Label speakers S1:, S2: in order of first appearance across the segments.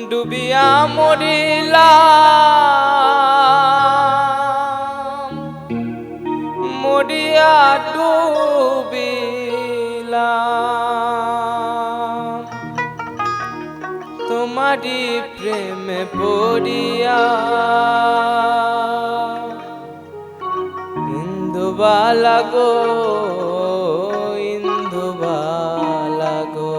S1: ডুবিয়া মরিলাম, মরিয়া ডুবিলাম, তোমারি প্রেমে পড়িয়া। ইন্দুবালা গো, ইন্দুবালা গো।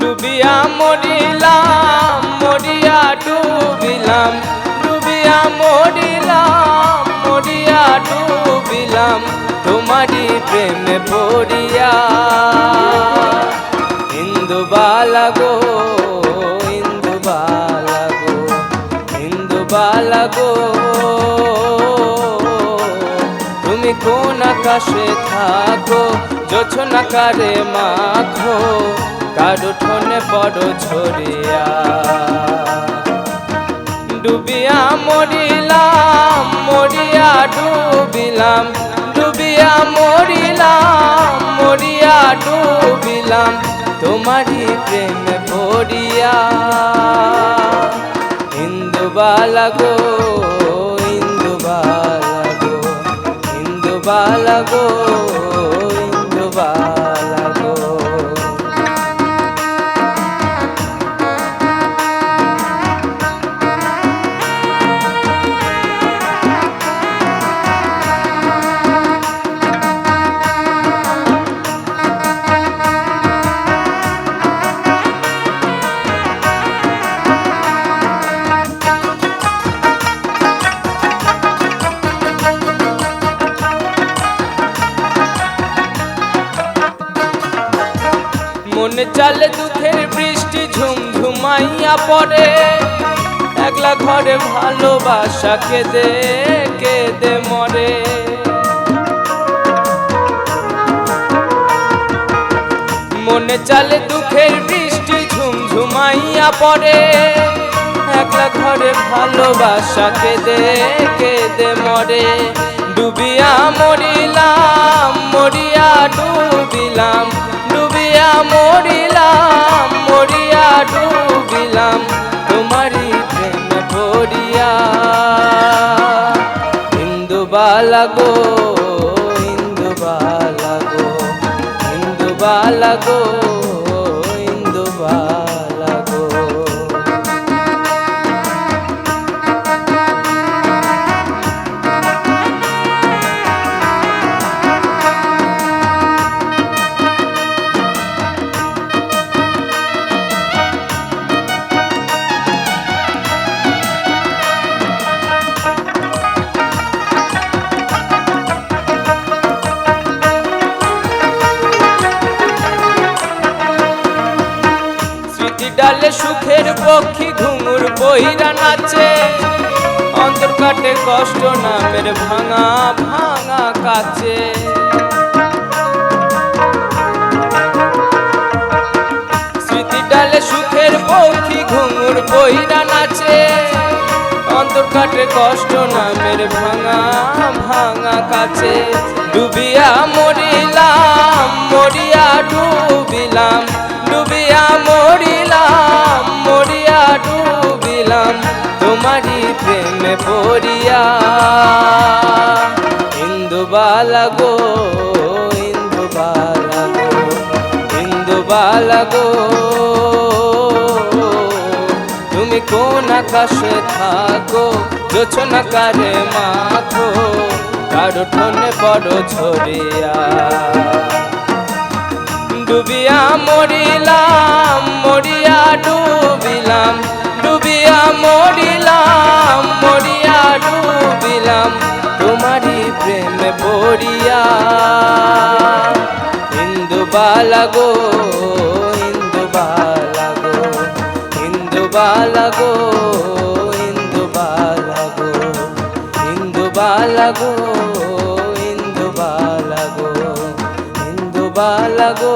S1: ডুবিয়া মরিলাম, মরিয়া ডুবিলাম, ডুবিয়া মরিলাম, মরিয়া ডুবিলাম, তোমারি প্রেমে পড়িয়া। ইন্দুবালা গো, ইন্দুবালা গো, ইন্দুবালা গো, তুমি কোন আকাশে থাকো, জোছনা কারে মাখো, কার উঠোনে বড় ঝরিয়া। ডুবিয়া মরিলাম, মরিয়া ডুবিলাম, ডুবিয়া মরিলাম, মরিয়া ডুবিলাম, তোমারি প্রেমে পড়িয়া। ইন্দুবালা গো, ইন্দুবালা গো, ইন্দুবালা গো, ইন্দুবালা গো। মনে চালে দুধের বৃষ্টি ঝুমঝুমাইয়া পড়ে, একলা ঘরে ভালোবাসা কেঁদে কেঁদে মরে। মনে চালে দুঃখের বৃষ্টি ঝুমঝুমাইয়া পড়ে, একলা ঘরে ভালোবাসা কেঁদে কেঁদে মরে। ডুবিয়া মরিলাম, মরিয়া ডুবিলাম, ডুবিয়া মরিলাম, মরিয়া ডুবিলাম, তোমারি প্রেমে পড়িয়া। ইন্দুবালা গো, ইন্দুবালা গো, ইন্দুবালা গো, ইন্দুবালা গো। ডালে সুখের পক্ষী ঘুঙুর বইরা নাচে, অন্তর কাটে কষ্ট নামের ভাঙা ভাঙা কাছে। স্মৃতি ডালে সুখের পক্ষী ঘুঙুর বইরা নাচে, অন্তর কাটে কষ্ট নামের ভাঙা ভাঙা কাছে। ডুবিয়া মরিলাম, মরিয়া ডুবিলাম, ডুবিয়া মরিলাম, মরিয়া ডুবিলাম, তোমারি প্রেমে পড়িয়া। ইন্দুবালা গো, ইন্দুবালা গো, ইন্দুবালা গো, তুমি কোন আকাশে থাকো, জোছনা কারে মাখো, কার উঠোনে বড় ঝরিয়া। ডুবিয়া মরিলাম, মরিয়া ডুবিলাম, ডুবিয়া মরিলাম, মরিয়া ডুবিলাম, তোমারি প্রেমে পড়িয়া। ইন্দুবালা গো ইন্দুবালা গো ইন্দুবালা গো ইন্দুবালা গো ইন্দুবালা গো ইন্দুবালা গো ইন্দুবালা গো